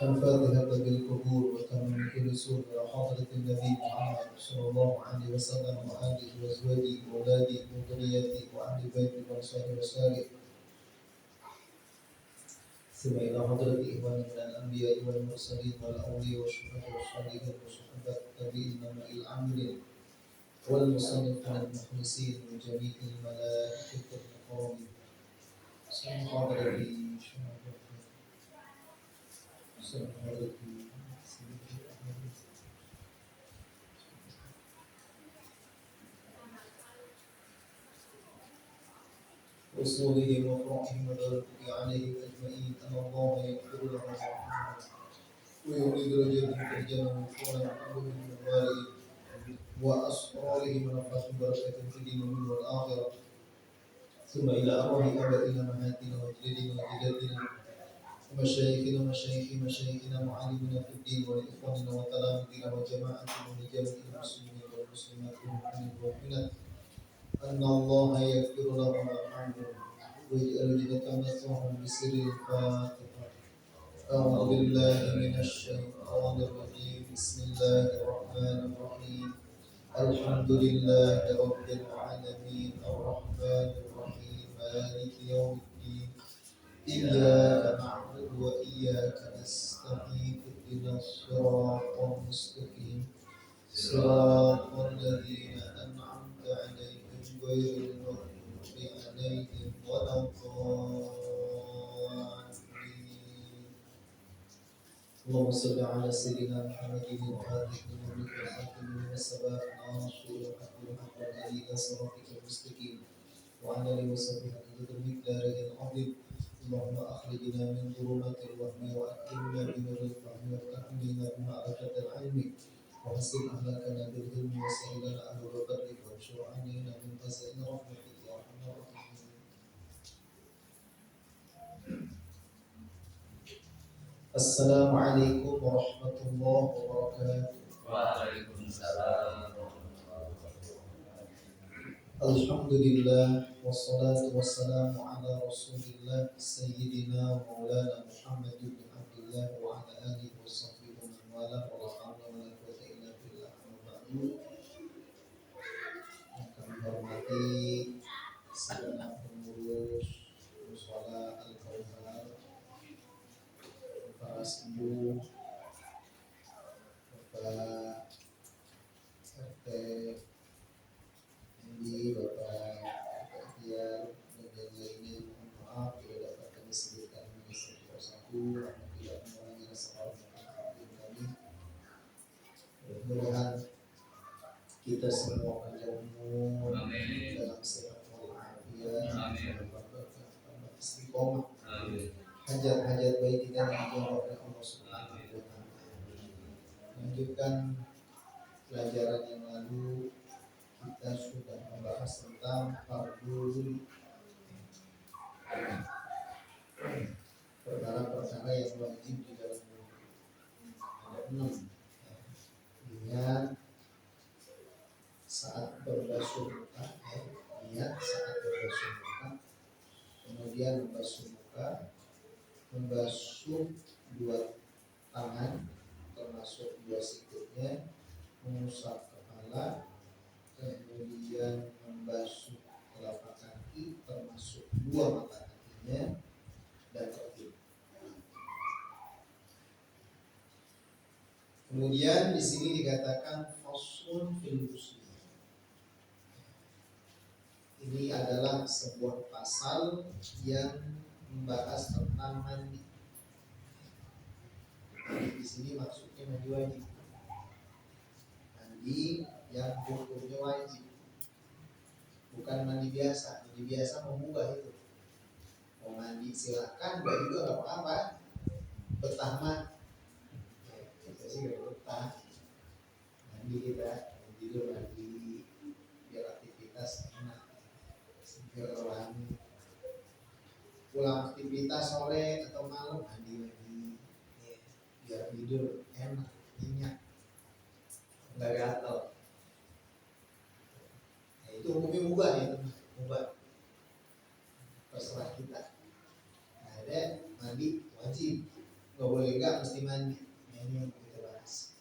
الفاتحة بالقبول وتم من كل سوء إلى حضرة النبي محمد صلى الله عليه وسلم وآله وأزواجه وأولاده وذريته وأهل بيته وأصحابه وسائر ثم إلى حضرة إخوان من الأنبياء والمرسلين والأولياء والشهداء والصالحين وصحبة التابعين مع العاملين والمصنفين المخلصين وجميع الملائكة المقربين ثم حضرة وصولهم وفرحهم وبركته عليهم أجمعين أن الله يغفر لهم ويولد رجلهم في الجنة وكون عدوهم الوالدين وأسرارهم ونفحات بركة في الدين والآخرة ثم إلى أرواح آبائنا وأمهاتنا وجدنا وجداتنا ومشايخنا ومشايخ مشايخنا وعالمنا في الدين ولإخواننا وتلامذنا وجماعتنا ولجميع المسلمين والمسلمات والمؤمنين والمؤمنات أن الله يغفر لهم ويرحمهم ويجعل جنة مثواهم بسر الفاتحة. أعوذ بالله من الشيطان الرجيم بسم الله الرحمن الرحيم الحمد لله رب العالمين الرحمن الرحيم مالك يوم الدين إياك نعبد وإياك نستعين اهدنا الصراط المستقيم صراط الذين أنعمت عليهم غير المغضوب عليهم ولا الضالين. اللهم صل على سيدنا محمد الفاتح لما أغلق والخاتم لما سبق ناصر الحق بالحق والهادي إلى صراطك المستقيم وعلى آله وصحبه حق المقدار العظيم. اللهم أخرجنا من ظلمات الوهم وأكرمنا بنور الفهم وأكرمنا بمعرفة العلم وحسن أخلاقنا بالعلم وسهل لنا أبواب برك وانشر علينا من خزائن رحمتك يا أرحم الراحمين. السلام عليكم ورحمة الله وبركاته. Waalaikumsalam. Alhamdulillah wassalatu wassalamu ala Rasulillah Sayyidina Maulana Muhammad bin Abdullah wa ala alihi wa sahbihi wa man wala wa la hawla wa la quwwata illa billah amma ba'du. Yang kami hormati segenap pengurus Mushola Al-Kautsar, para ibu, Bapak RT ini, Bapak Tiar dan yang lainnya, mohon maaf tidak dapat kami sebutkan satu persatu karena tidak mengurangi rasa hormat kami. Mudah-mudahan kita semua panjang umur dalam sehat walafiat, tambah istiqomah, hajat-hajat baik kita yang dijawab oleh Allah Subhanahu wa Ta'ala. Lanjutkan pelajaran yang lalu, kita sudah membahas tentang fardul perkara-perkara yang wajib di dalam wudhu. Ada 6. Niat saat berbasuh muka, niat saat berbasuh muka, kemudian membasuh muka, membasuh dua tangan termasuk dua sikutnya, mengusap kepala, kemudian membasuh telapak kaki termasuk dua mata kakinya, dan tertib. Kemudian di sini dikatakan faslun fil ghusl. Ini adalah sebuah pasal yang membahas tentang mandi. Di sini maksudnya mandi wajib. Mandi yang hukumnya wajib. Bukan mandi biasa. Mandi biasa mengubah itu. Mau mandi silakan, enggak juga enggak apa-apa. Betah mah. Kita sih enggak betah. Mandi kita tidur mandi biar aktivitas enak. Segar wangi. Pulang aktivitas sore atau malam mandi lagi. Biar tidur enak, nyenyak, nggak gatal. Nah, itu hukumnya mubah ya teman, mubah. Terserah kita. Nah, ada mandi wajib. nggak boleh nggak mesti mandi. Nah, ini yang kita bahas.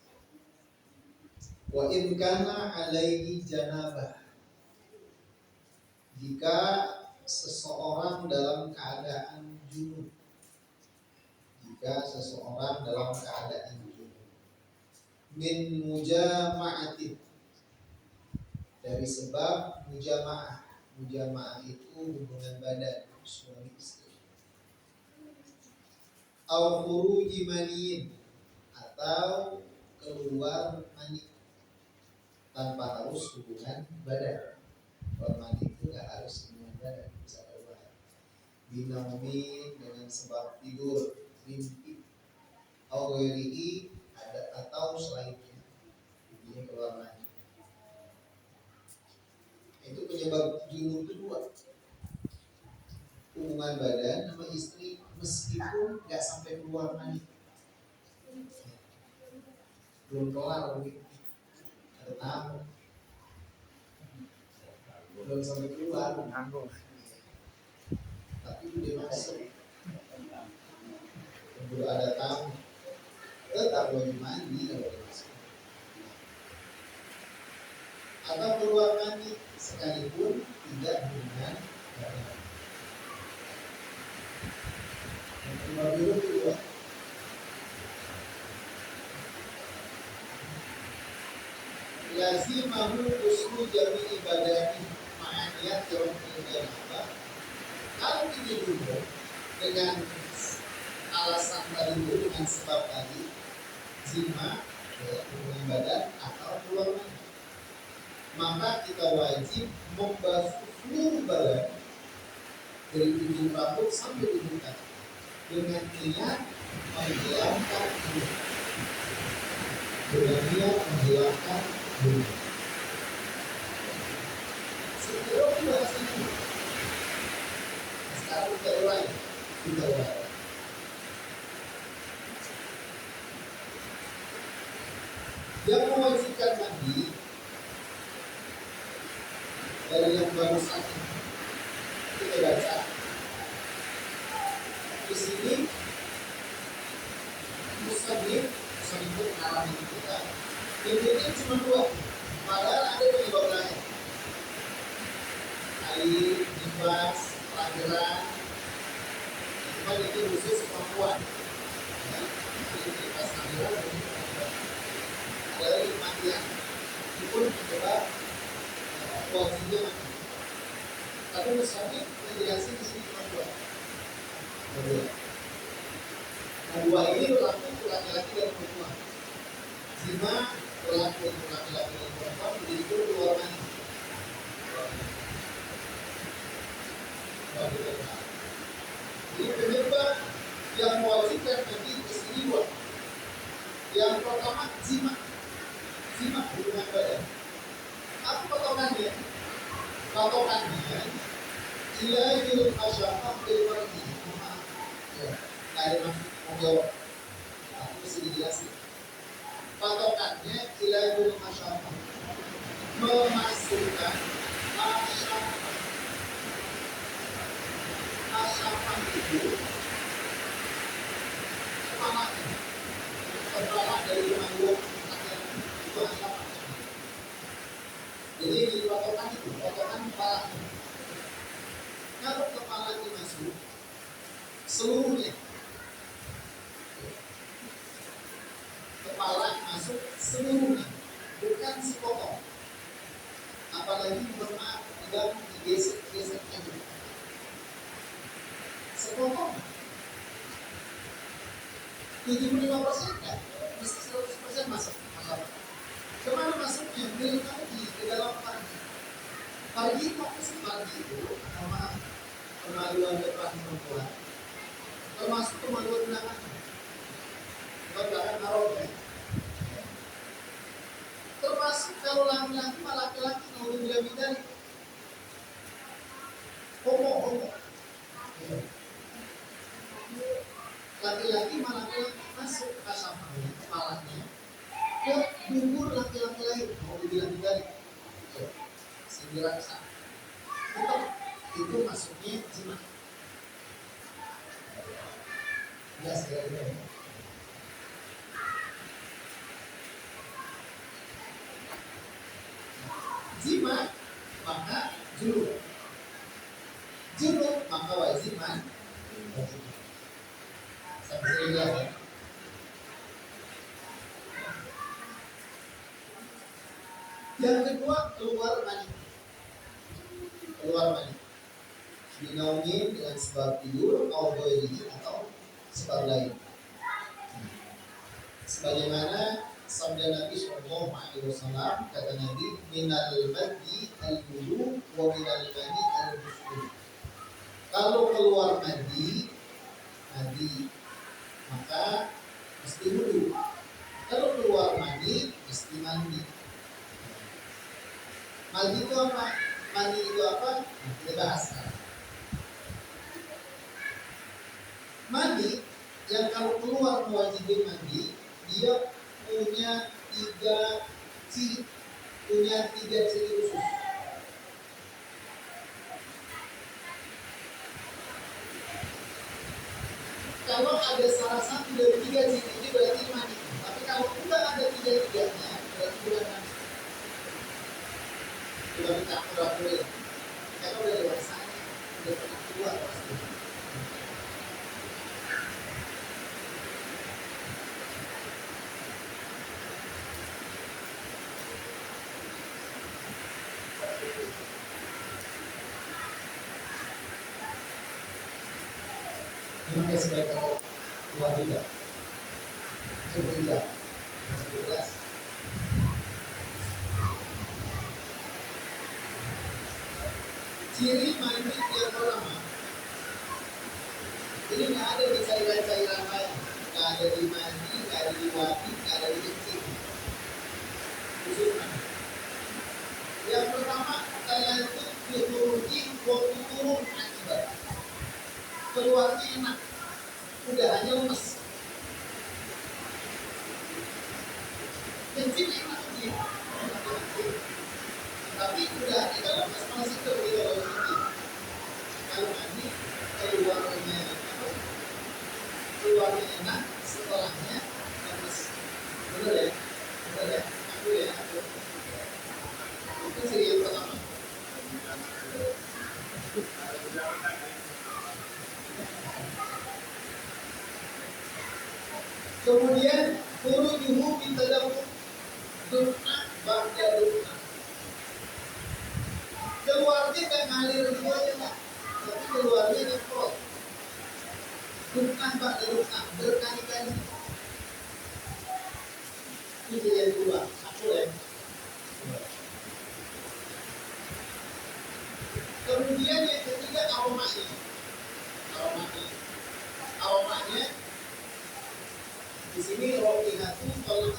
Wa in kana alaihi janabah, jika seseorang dalam keadaan junub, jika seseorang dalam keadaan junub, min mujama'atin, dari sebab mujama'ah. Mujama'ah itu hubungan badan suami istri. Au khuruji maniyin, atau keluar mani tanpa harus hubungan badan. Keluar mani itu nggak harus hubungan badan, bisa keluar. Binaumin, dengan sebab tidur, mimpi. Au ghairihi, ada atau selainnya, ini keluar mani. Itu penyebab junub itu dua, hubungan badan sama istri meskipun nggak sampai keluar mani, belum kelar begitu, ada tamu belum sampai keluar tapi udah masuk, belum ada tamu tetap wajib mandi kalau udah masuk, atau keluar mandi sekalipun tidak hubungan badan. Keluar dulu keluar. Lazimahu uslu jami ibadati ma'aniyat yang janabah. Kalau ini dulu dengan alasan tadi dulu, dengan sebab tadi zima, hubungan badan atau keluar mani, maka kita wajib membasuh seluruh badan dari ujung rambut sampai ujung kaki dengan niat menghilangkan dulu, dengan niat menghilangkan dulu. Sebelum bahas ini, sekarang kita ulangi. Yang mewajibkan mandi dari yang barusan kita baca di sini, musabib itu mengalami kita. Intinya cuma dua, padahal ada penyebab lain. Air, nifas, pelajaran, cuma itu khusus perempuan. Ya, nifas, pelajaran, ada kematian. Itu pun menyebab wajibnya mati. Tapi musabib menjelaskan di sini cuma dua. Nah, dua ini berlaku untuk laki-laki dan perempuan. Zina berlaku untuk laki-laki dan perempuan, begitu keluar mani. Jadi penyebab yang mewajibkan mandi di sini dua. Yang pertama zina hubungan badan. Apa patokannya? Patokannya ilahil masyarakat berwarna. Ya, ada maksud jawab. Aku mesti dijelasin. Patokannya ilahil masyarakat, memasukkan masyarakat itu kepala dari rumah itu masyarakat. Jadi di patokan itu, patokan kepala. Kalau kepala dimasuk seluruhnya, kepala masuk seluruhnya, bukan sepotong. Apalagi bermaaf tidak digesek-gesek aja. Sepotong 75% kan, mesti 100% masuk. Kemana masuknya? Beli lagi ke dalam pargi. Pargi apa sih? Pargi itu sama kemaluan depan perempuan, termasuk kemaluan belakang. Belakang naroknya. Termasuk kalau laki-laki mau bidari homo. Laki-laki masuk kasamanya, kepalanya ke dubur laki-laki lain mau bidari. Sindiran sah. Itu masuknya zina. Ya sekali. zima maka junub, junub maka wajib mandi. Sampai sini jelas ya. Yang kedua keluar mani, keluar mani dinaumin dengan sebab tidur atau sebab lain. Sebagaimana sabda Nabi Sallallahu Alaihi Wasallam, kata Nabi, minal madi al-wudu wa minal mani al-ghusl. Kalau keluar madi maka mesti wudu. Kalau keluar mani mesti mandi. Mandi itu apa? Mandi itu apa? Kita bahas sekarang. Mandi yang kalau keluar mewajibkan mandi, dia punya tiga ciri khusus. Kalau ada salah satu dari tiga ciri ini berarti mandi. Tapi kalau tidak ada tiga-tiganya berarti bukan mandi. Sudah minta pura-pura. Kalau udah dewasa, udah pernah keluar pasti. Maka sebaiknya keluar juga. Sebenarnya, jelas. Ciri mandi yang pertama, ini nggak ada di cairan-cairan lain, nggak ada di mandi, nggak ada di wadi, nggak ada di kencing. Khusus mandi. Yang pertama, kalian itu dituruti waktu turun akibat. Keluarnya enak, udaranya lemes. Kencing enak sih, tapi udah di dalam malas itu di dalam kencing. Kalau mandi keluarnya enak, setelahnya lemes. Bener ya? Aku ya. Itu ciri yang pertama. Kemudian furujuhu bitadabbur, dunna ba'da dunna. Keluarnya gak ngalir gitu aja enggak, tapi keluarnya nyemprot. Dunna ba'da dunna, berkali-kali. Ini yang kedua, aku ya. Kemudian yang ketiga aromanya. Di sini rohiyatu kalau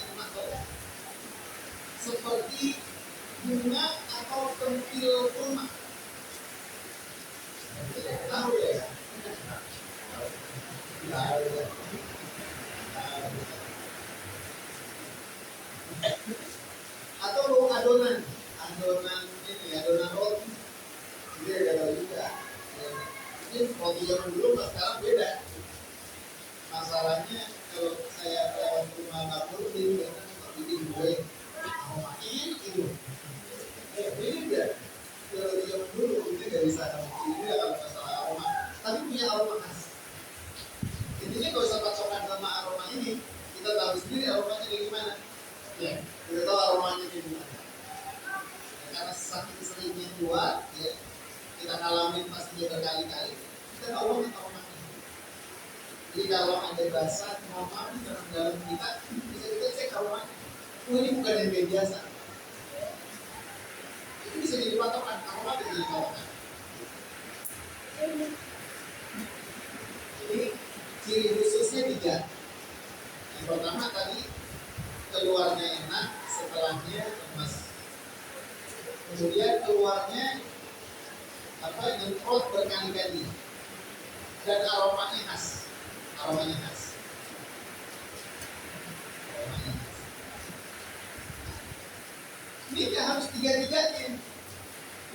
seperti bunga atau pentil kurma. Tahu ya? Tahu ya. Atau adonan roti. Dia ada juga. Ini roti zaman dulu sama sekarang beda. Masalahnya kalau saya lewat rumah dapur ini bikin kue, ini gitu. Ini enggak. Kalau di zaman dulu itu nggak bisa ini kalau masalah aroma, tapi punya aroma khas. Intinya kalau usah pacokan sama aroma ini, kita tahu sendiri aromanya kayak gimana. Ya, kita tahu aromanya kayak gimana. Ya, karena saking seringnya keluar, ya, kita ngalamin pastinya berkali-kali, kita tahu aromanya. Jadi kalau ada basah, maaf di dalam kita bisa kita cek aromanya. Ini bukan yang biasa. Itu bisa jadi patokan, aroma bisa jadi patokan. Ini ciri khususnya 3. Yang pertama tadi keluarnya enak, setelahnya lemas. Kemudian keluarnya nyemprot berkali-kali dan aromanya khas. Ini nggak harus tiga-tiganya,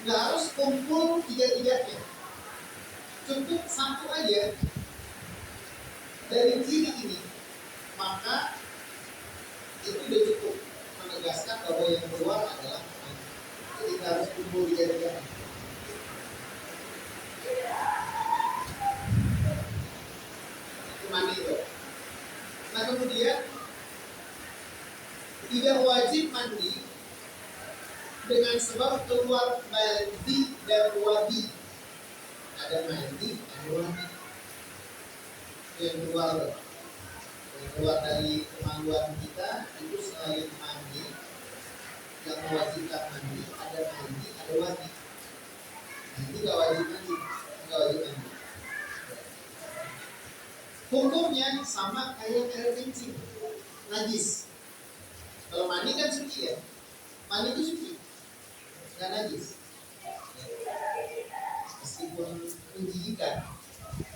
nggak harus kumpul tiga-tiganya, cukup satu aja dari ciri ini, maka itu sudah cukup menegaskan bahwa yang keluar adalah ketika harus kumpul di jari-jari. Itu mandi itu. Nah kemudian tidak wajib mandi dengan sebab keluar mandi dan wadi. Ada mandi, ada wadi. Yang keluar dari kemaluan kita itu selain mandi, yang mewajibkan mandi, ada wadi. Itu nggak wajib mandi. Hukumnya sama kayak air kencing, najis. Kalau mandi kan suci ya, mandi itu suci, nggak najis. Meskipun menjijikan,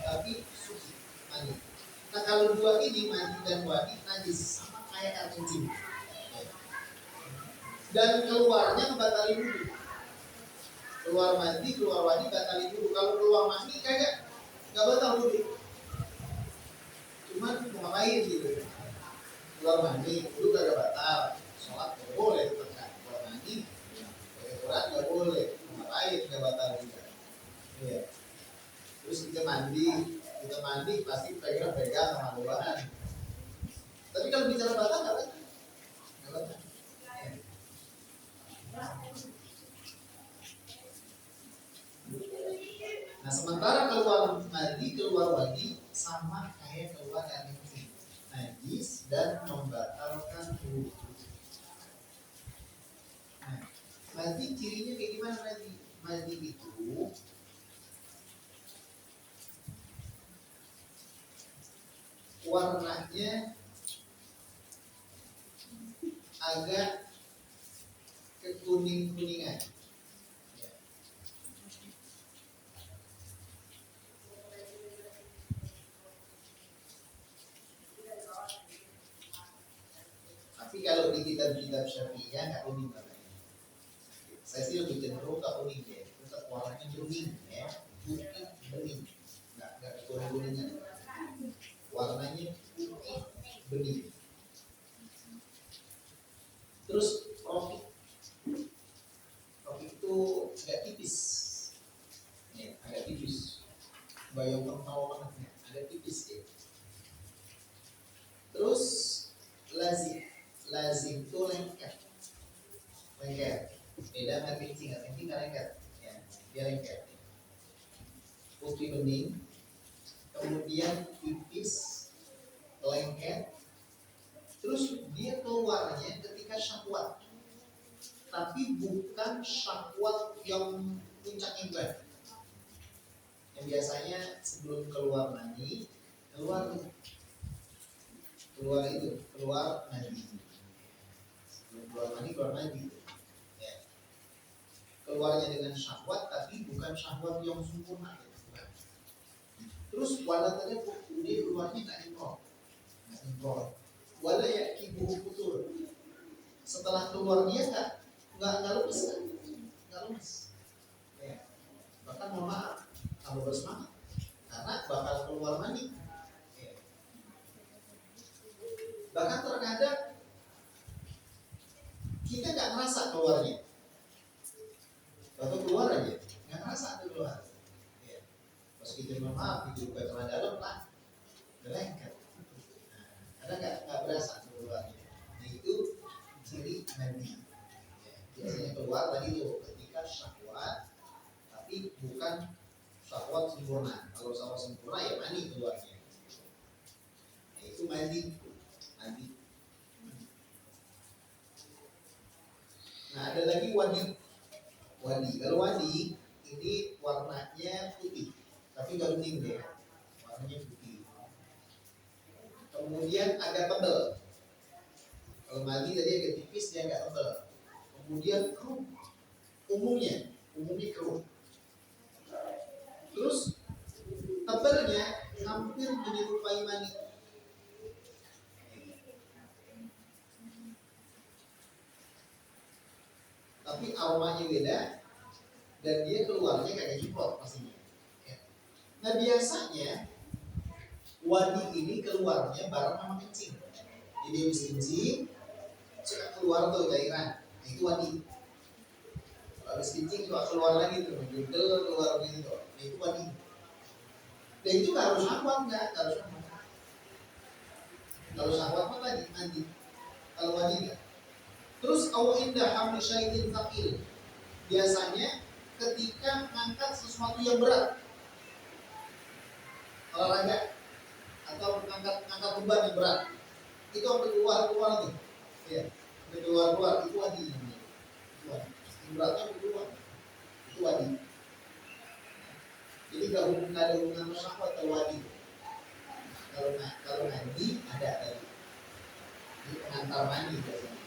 tapi suci mandi. Nah kalau dua ini mandi dan wadi najis, sama kayak air kencing. Dan keluarnya ngebatalin dulu. Keluar mandi, keluar wadi batalin dulu. Kalau keluar mandi kayak nggak batal dulu. Cuman mau ngapain gitu? Keluar mandi dulu kagak batal. Sholat nggak boleh tekan. Keluar mandi, pakai Quran nggak boleh. Mau ngapain nggak batal juga. Iya. Terus kita mandi pasti pegang sama doaan. Tapi kalau bicara batal nggak batal. Nah sementara keluar mandi, keluar wadi sama kayak keluar air kencing, najis dan membatalkan wudu. Nah, mandi cirinya kayak gimana mandi? Mandi itu warnanya agak kekuning-kuningan. Tapi kalau di kitab-kitab Syafi'iyah nggak kuning warnanya. Saya sih lebih cenderung ke kuning ya. Tetap warnanya bening ya, putih bening, nggak kuning-kuningan. Warnanya putih bening. Terus rokik itu agak tipis, ya, agak tipis. Bayang kental banget, agak tipis ya. Terus lazim itu lengket. Beda dengan kencing nggak lengket, ya, dia lengket. Putih bening, kemudian tipis, lengket. Terus dia keluarnya ketika syahwat, tapi bukan syahwat yang puncaknya berat. Yang biasanya sebelum keluar mandi, keluar mandi. Sebelum keluar mandi. Ya. Keluarnya dengan syahwat, tapi bukan syahwat yang sempurna. Terus walatnya dia keluarnya nggak improl. Wala ya kibu putur. Setelah keluar dia nggak lemes. Ya. Bahkan mohon maaf, kamu bersemangat karena bakal keluar mandi. Ya. Bahkan terkadang kita nggak ngerasa keluarnya, atau keluar aja nggak ngerasa ada keluar. Ya. Pas kita mohon maaf itu buka celana dalam lah, lengket. Ada nggak berasa keluarnya? Nah itu ciri mandi. Ya, biasanya keluar tadi tuh ketika syahwat, tapi bukan syahwat sempurna. Kalau syahwat sempurna ya mandi keluarnya. Nah, itu mandi. Nah ada lagi wadi. Kalau wadi ini warnanya putih, tapi nggak bening deh, warnanya putih. Kemudian agak tebal. Kalau mandi tadi agak tipis, dia agak tebal. Kemudian keruh. Umumnya keruh. Terus tebalnya hampir menyerupai mani. Tapi aromanya beda dan dia keluarnya kayak jiplok pastinya. Nah biasanya wadi ini keluarnya bareng sama kencing. Jadi habis kencing suka keluar tuh cairan. Nah, itu wadi. Habis kencing suka keluar lagi tuh, menjudel keluar gitu tuh. Nah, itu wadi. Dan itu nggak harus syahwat, nggak harus syahwat. Kalau syahwat mah tadi mandi. Kalau wadi nggak. Terus au indah hamli syai'in thaqil. Biasanya ketika mengangkat sesuatu yang berat, olahraga atau angkat beban yang berat, itu sampai keluar tuh, ya, sampai keluar itu wadi namanya. Itu wadi. Beratnya sampai keluar, itu wadi. Jadi nggak ada hubungan syahwat atau wadi. Kalau mandi ada tadi, ini pengantar mandi biasanya.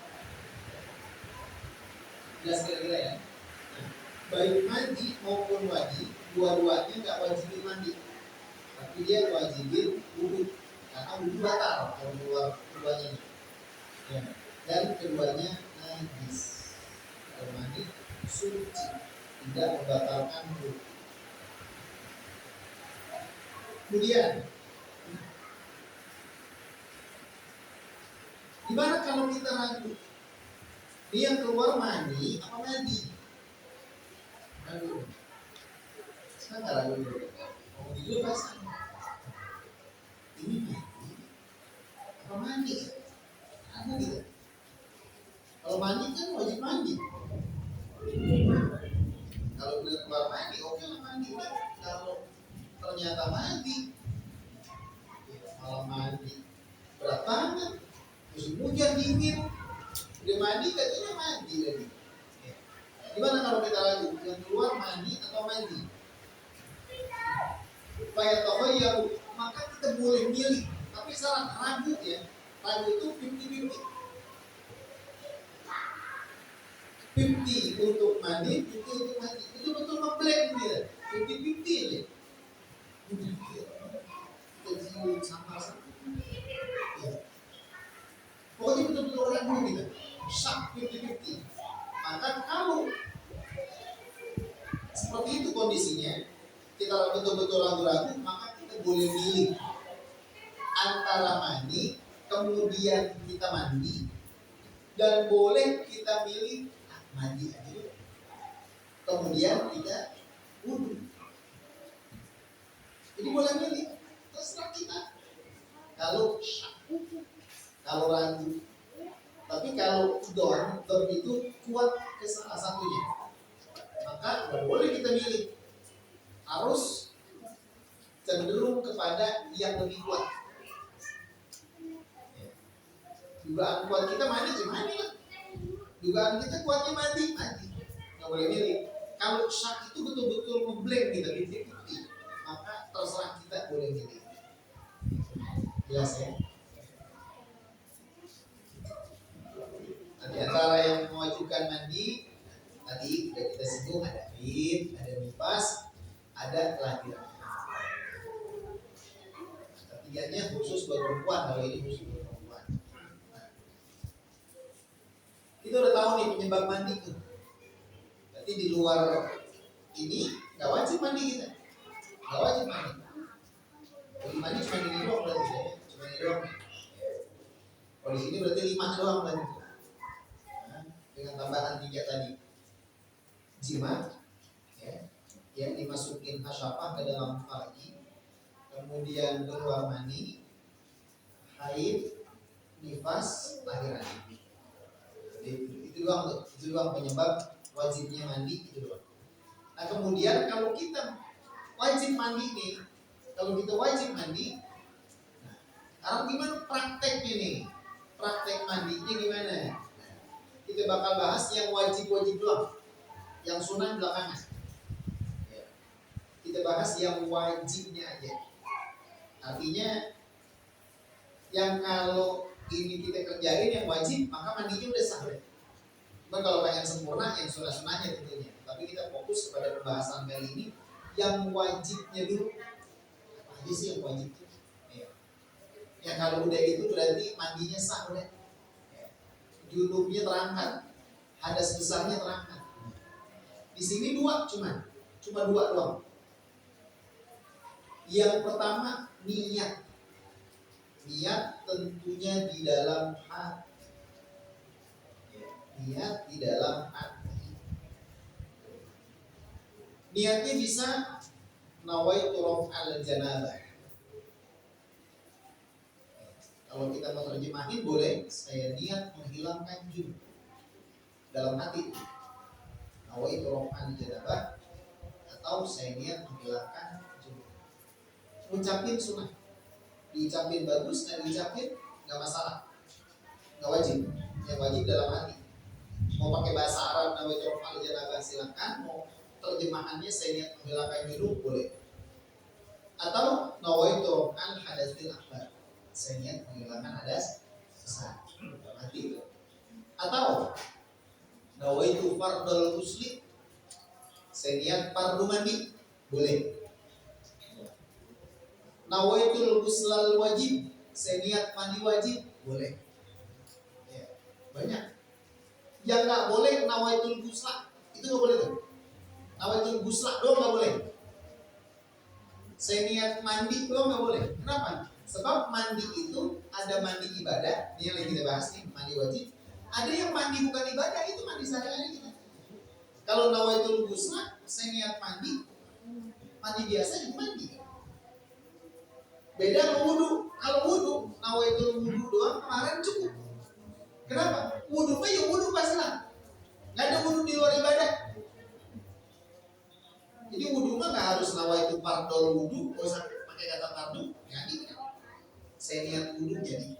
Jelas kira-kira ya. Nah, baik mandi maupun wadi, dua-duanya nggak wajibin mandi, tapi dia wajibin wudhu, karena wudhu batal kalau keduanya. Ya. Dan keduanya najis. Kalau mandi suci, tidak membatalkan wudhu. Kemudian, gimana kalau kita ragu? Dia yang keluar mandi apa mandi? Ragu. Saya nggak ragu dulu. Mau dulu pasang. Ini mandi apa mandi? Ragu gitu. Kalau mandi kan wajib mandi. Kalau udah keluar mandi, oke lah mandi. Kalau ternyata mandi, malam mandi berat banget, musim hujan dingin, udah mandi katanya mandi lagi. Gimana kalau kita ragu, yang keluar mandi atau mandi? Supaya tahu ya, maka kita boleh milih. Tapi syarat ragu ya, ragu itu 50-50. 50 untuk mandi, 50 untuk mandi. Itu betul ngeblank dia, 50-50 ya. Kita sama-sama. Ya. Pokoknya betul-betul ragu gitu, sak 50-50. Maka kalau seperti itu kondisinya, kita betul-betul ragu-ragu, maka kita boleh milih antara mandi, kemudian kita mandi, dan boleh kita milih mandi aja dulu, kemudian kita wudhu. Jadi boleh milih, terserah kita. Kalau ragu, tapi kalau don itu kuat ke salah satunya, maka boleh kita milih, harus cenderung kepada yang lebih kuat. Dugaan kuat kita mandi gimana lah? Dugaan kita kuatnya mandi, nggak boleh milih. Kalau syak itu betul-betul ngeblank kita, 50-50, maka terserah kita boleh milih. Jelas ya? Nah, di antara yang mewajibkan mandi tadi sudah kita singgung, ada haid, ada nifas, ada kelahiran. Ketiganya khusus buat perempuan, kalau ini khusus buat perempuan. Kita udah tahu nih penyebab mandi tuh. Berarti di luar ini nggak wajib mandi kita, nggak wajib mandi. Jadi mandi cuma ini doang berarti ya, cuma ini doang. Kalau di sini berarti 5 doang berarti. Nah, dengan tambahan 3 tadi, jima, ya, yang dimasukin hasyafah ke dalam farji, kemudian keluar mani, haid, nifas, lahiran. Itu doang penyebab wajibnya mandi, itu doang. Nah kemudian kalau kita wajib mandi nih, nah, sekarang gimana prakteknya nih? Praktek mandinya gimana? Nah, kita bakal bahas yang wajib doang, yang sunnah belakangan. Ya. Kita bahas yang wajibnya aja. Artinya yang kalau ini kita kerjain yang wajib, maka mandinya udah sah. Cuma kalau pengen sempurna, yang sunnah-sunnahnya tentunya. Tapi kita fokus kepada pembahasan kali ini yang wajibnya dulu. Apa aja sih yang wajib? Ya. Yang kalau udah itu berarti mandinya sah udah. Ya. Junubnya terangkat, hadas besarnya terangkat. Di sini cuma 2 doang. Yang pertama niat. Niat tentunya di dalam hati. Niat di dalam hati. Niatnya bisa nawaitu raf'al janabah. Kalau kita mau terjemahin boleh, saya niat menghilangkan junub dalam hati. Nawaitu raf'al janabah, atau saya niat menghilangkan junub. Ucapin sunnah, diucapin bagus dan diucapin nggak masalah, nggak wajib. Yang wajib dalam hati. Mau pakai bahasa Arab nawaitu raf'al janabah silakan, mau terjemahannya saya niat menghilangkan junub boleh. Atau nawaitu raf'al hadatsil akbar, saya niat menghilangkan hadas besar dalam hati itu. Atau nawaitu fardhul ghusli, saya niat fardu mandi boleh. Nawaitul ghuslal wajib, saya niat mandi wajib boleh. Ya, banyak. Yang nggak boleh nawaitul ghusla, itu nggak boleh tuh. Nawaitul ghusla doang nggak boleh. Saya niat mandi doang nggak boleh. Kenapa? Sebab mandi itu ada mandi ibadah, ini yang lagi kita bahas nih, mandi wajib. Ada yang mandi bukan ibadah, itu mandi sehari-hari kita. Kalau nawaitul ghusla, saya niat mandi biasa juga mandi. Beda sama wudu. Kalau wudu, nawaitul wudu doang kemarin cukup. Kenapa? Wudu mah ya wudu pastilah. Nggak ada wudu di luar ibadah. Jadi wudu mah nggak harus nawaitul fardhul wudu, nggak usah pakai kata fardu. Jadi saya niat wudu jadi.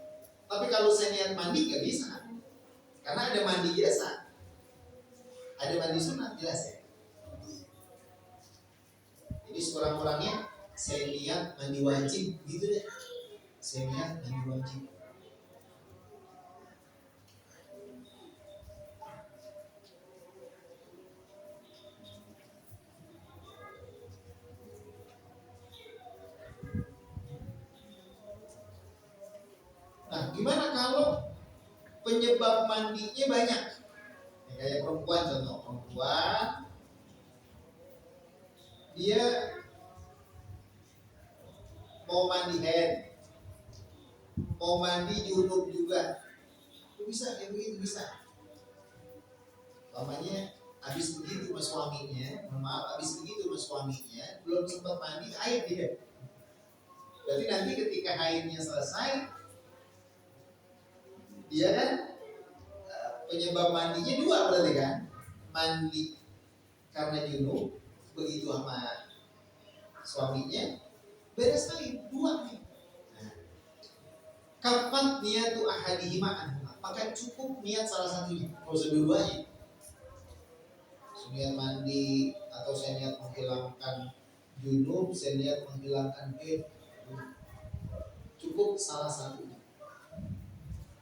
Tapi kalau saya niat mandi nggak bisa, karena ada mandi biasa, ada mandi sunat jelas ya. Jadi sekurang-kurangnya saya niat mandi wajib gitu deh. Saya niat mandi wajib. Nah, gimana kalau penyebab mandinya banyak? Ya, kayak perempuan contoh, perempuan dia mau mandi haid, mau mandi junub juga, itu bisa, kayak begitu bisa. Namanya habis begitu sama suaminya, habis begitu sama suaminya, belum sempat mandi haid dia. Berarti nanti ketika haidnya selesai, dia kan penyebab mandinya dua berarti kan, mandi karena junub, begitu sama suaminya, beres sekali dua nih. Nah, kapan niatu ahadihima anhuma, maka cukup niat salah satunya, kalau dua-duanya. Niat mandi atau saya niat menghilangkan junub, saya niat menghilangkan haid, cukup salah satunya.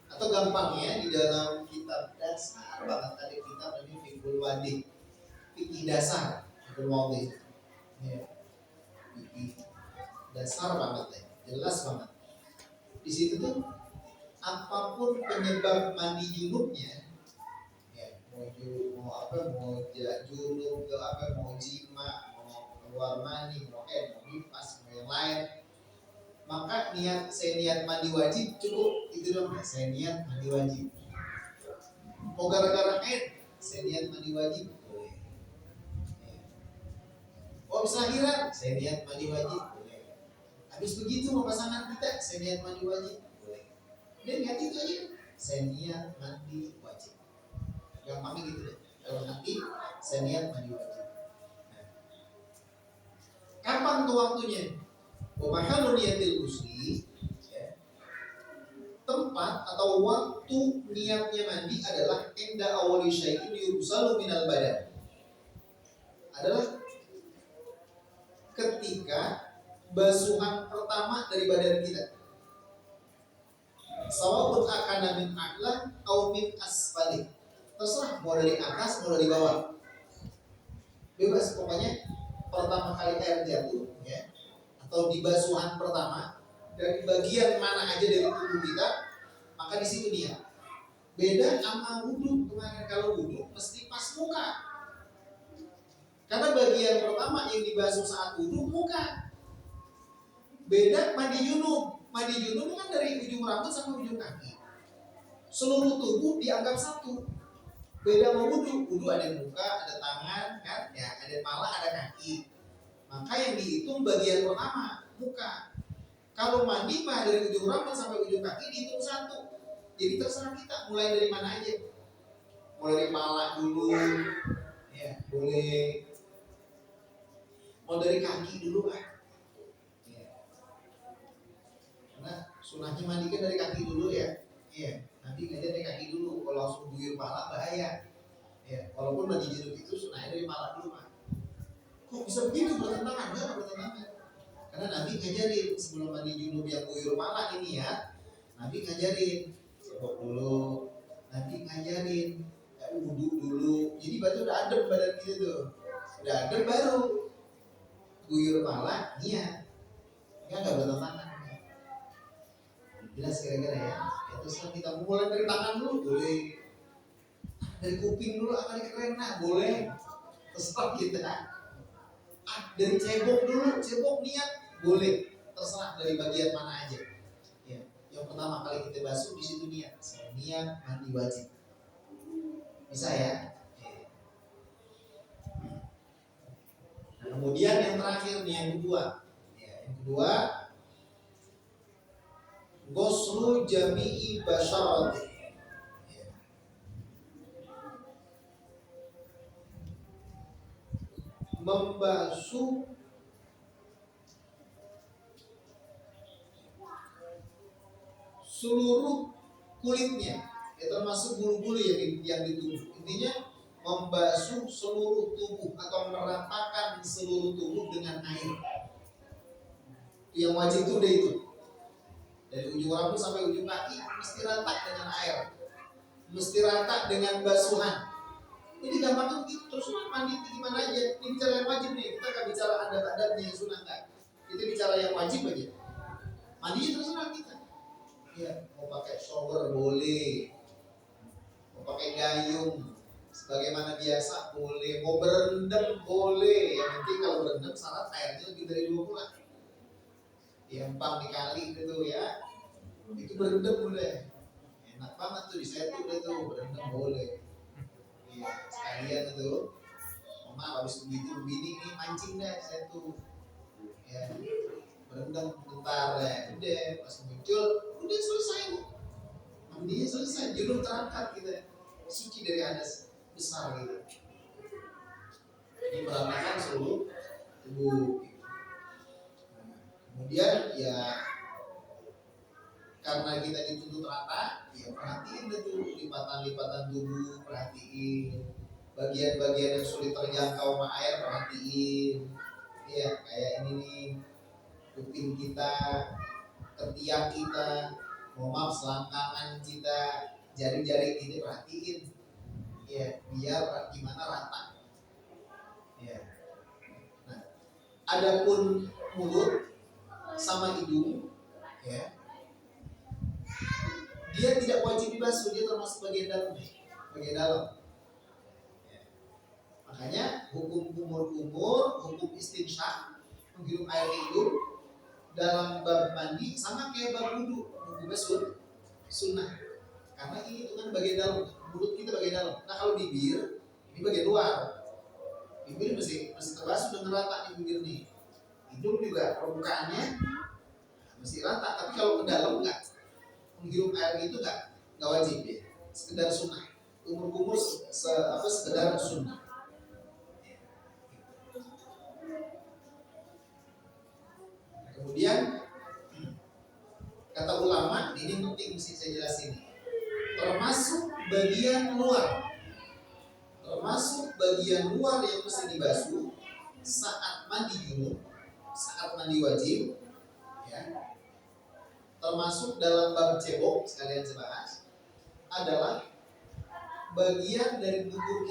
Atau gampangnya di dalam kitab dasar banget, ada kitab ini Fiqhul Wadih, fikih dasar, Fiqhul Wadih, ya, fikih dasar banget ya, jelas banget. Di situ tuh apapun penyebab mandi junubnya, ya, mau junub, mau jima, mau keluar mani, mau nifas, mau yang lain, maka saya niat mandi wajib cukup itu dong. Saya niat mandi wajib. Mau gara-gara haid, saya niat mandi wajib boleh. Oh bisa lahiran, saya niat mandi wajib boleh. Habis begitu mau pasangan kita, saya niat mandi wajib boleh. Dan niat itu aja, saya niat mandi wajib. Gampangnya gitu deh. Kalau nanti saya niat mandi wajib. Nah, kapan tuh waktunya? Wamahalu niatil ghusli, ya, tempat atau waktu niatnya mandi adalah inda awali syai'in yursalu minal badan, adalah ketika basuhan pertama dari badan kita, sawa'un akana min a'la atau min asfali, terserah mau dari atas mau dari bawah, bebas pokoknya. Pertama kali air jatuh, ya, atau di basuhan pertama dari bagian mana aja dari tubuh kita, maka di situ niat. Beda sama wudhu kemarin. Kalau wudhu mesti pas muka, karena bagian pertama yang dibasuh saat wudhu muka. Beda mandi junub. Mandi junub kan dari ujung rambut sampai ujung kaki, seluruh tubuh dianggap satu. Beda sama wudhu. Wudhu ada muka, ada tangan, kan? Ya, ada kepala, ada kaki. Maka yang dihitung bagian pertama muka. Kalau mandi mah dari ujung rambut sampai ujung kaki dihitung satu. Jadi terserah kita mulai dari mana aja. Mulai dari kepala dulu, ya boleh. Mau dari kaki dulu lah. Ya. Karena sunahnya mandi kan dari kaki dulu ya. Iya. Nanti ngajar dari kaki dulu. Kalau langsung guyur kepala bahaya. Ya. Walaupun mandi junub itu sunahnya dari kepala dulu mah. Kok bisa begitu bertentangan? Enggak bertentangan. Karena Nabi ngajarin sebelum mandi junub yang guyur kepala ini ya. Nabi ngajarin sebok dulu. Nabi ngajarin wudhu dulu. Jadi baru udah adem badan kita tuh. Udah adem baru guyur kepala, iya. Enggak bertentangan. Jelas kira-kira ya. Ya terus kita mulai dari tangan dulu boleh. Dari kuping dulu akan keren nah boleh. Terserah kita. Dari cebok dulu, cebok niat boleh. Terserah dari bagian mana aja. Ya. Yang pertama kali kita basuh di situ niat. Niat mandi wajib. Bisa ya? Nah, kemudian yang terakhir nih yang kedua. Ya, yang kedua ghuslu jami'i basyarati. Ya. Membasuh seluruh kulitnya, ya termasuk bulu-bulu yang di tubuh. Intinya membasuh seluruh tubuh atau meratakan seluruh tubuh dengan air. Yang wajib itu udah itu. Dari ujung rambut sampai ujung kaki mesti rata dengan air. Mesti rata dengan basuhan. Ini gampangnya begitu. Terus mandi gimana aja. Ini bicara yang wajib nih. Kita nggak bicara adab-adabnya yang sunnah kan. Kita bicara yang wajib aja. Mandinya terserah kita. Ya, mau pakai shower boleh. Mau pakai gayung sebagaimana biasa boleh. Mau berendam boleh. Yang penting kalau berendam syarat airnya lebih dari 2 bulan. Empang di kali gitu ya. Itu berendam boleh. Enak banget tuh disetuh deh tuh berendam boleh. Iya, sekalian itu. Mama habis begitu bini ini mancing deh setuh. Ya. Berendam bentar ya. Udah pas muncul udah selesai. Mandinya selesai, junub terangkat gitu. Suci dari hadas besar gitu. Ini meratakan seluruh tubuh. Kemudian ya karena kita dituntut rata, ya perhatiin itu lipatan-lipatan tubuh, perhatiin bagian-bagian yang sulit terjangkau sama air, perhatiin. Ya kayak ini nih, kuping kita, ketiak kita, mohon maaf selangkangan kita, jari-jari ini perhatiin. Ya biar gimana rata. Ya. Nah, adapun mulut sama hidung, ya, dia tidak wajib dibasuh, dia termasuk bagian dalam, bagian dalam. Ya. Makanya hukum kumur-kumur, hukum istinsyak, menghirup air hidung dalam bab mandi sama kayak bab wudu, hukumnya sunnah. Karena ini itu kan bagian dalam, mulut kita bagian dalam. Nah kalau bibir, ini bagian luar. Bibir mesti terbasuh dengan rata di bibir nih. Hidung juga permukaannya mesti rata, tapi kalau ke dalam enggak. Menghirup air itu enggak wajib ya. Sekedar sunnah. Umur-umur sekedar sunnah. Kemudian kata ulama, ini penting mesti saya jelasin. Termasuk bagian luar. Termasuk bagian luar yang mesti dibasuh saat mandi junub, saat mandi wajib, ya. Termasuk dalam bab cebok sekalian saya bahas adalah bagian dari dubur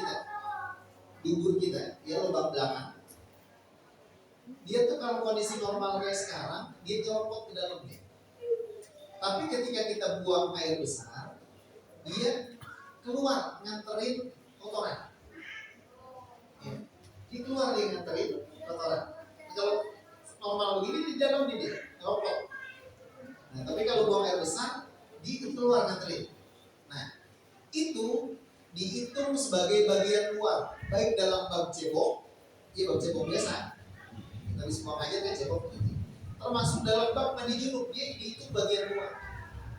kita, ya lubang belakang. Dia tuh kalau kondisi normal kayak sekarang, dia copot ke dalamnya. Tapi ketika kita buang air besar, dia keluar nganterin kotoran. Ya. Dia keluar dia nganterin kotoran. Kalau normal begini di dalam dia copot. Nah, tapi kalau buang air besar, dia keluar nganterin. Nah, itu dihitung sebagai bagian luar, baik dalam bab cebok, ya bab cebok biasa, kita semua ngajar kan cebok itu, termasuk dalam bab mandi junub, dia dihitung bagian luar.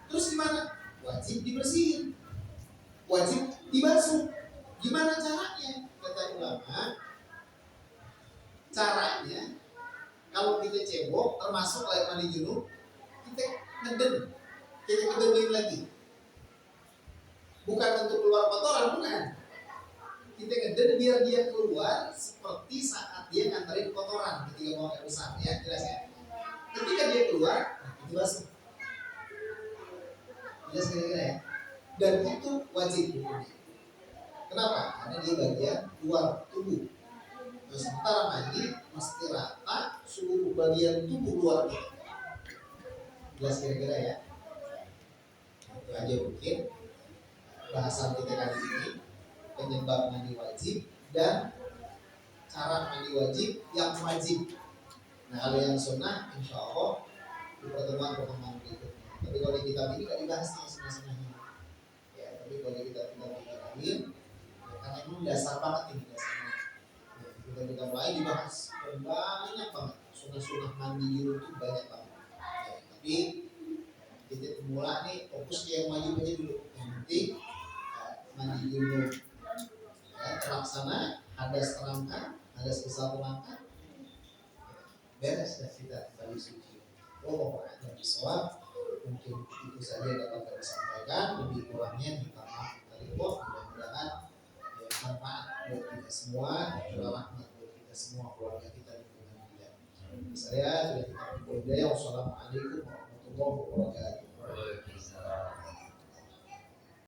Terus gimana? Wajib dibersihin, wajib dibasuh. Gimana caranya? Kata ulama, caranya kalau kita cebok, termasuk air mandi junub, kita ngeden, kita kedemin lagi. Bukan untuk keluar kotoran, bukan. Kita ngeden biar dia keluar seperti saat dia nganterin kotoran ketika mau air besar, ya jelas ya. Ketika dia keluar, itu basuh. Jelas kira-kira ya. Dan itu wajib hukumnya. Kenapa? Karena dia bagian luar tubuh. Nah, sementara mandi mesti rata seluruh bagian tubuh luar kita. Jelas kira-kira ya. Itu aja mungkin bahasan kita kali ini, penyebab mandi wajib dan cara mandi wajib yang wajib. Nah kalau yang sunnah insya Allah di pertemuan berikutnya. Tapi kalau di kitab ini nggak dibahas nih sunnah-sunnahnya. Ya, tapi kalau di kitab lain, ya, karena itu dasar banget ini dasarnya. Ya, kitab lain dibahas dan banyak banget sunnah-sunnah mandi junub itu banyak banget. Ya, tapi titik pemula nih fokus yang wajib aja dulu. Yang penting mandi junub ya, terlaksana, hadas terangkat, hadas besar terangkat, beres dah kita kembali suci. Oh, ada bisawab, mungkin itu saja yang dapat kami sampaikan. Lebih kurangnya minta maaf dari Allah. Mudah-mudahan ya, manfaat buat kita semua, dan rahmat buat kita semua, keluarga kita di lingkungan kita. Saya sudah kita berdoa. Wassalamualaikum warahmatullahi wabarakatuh.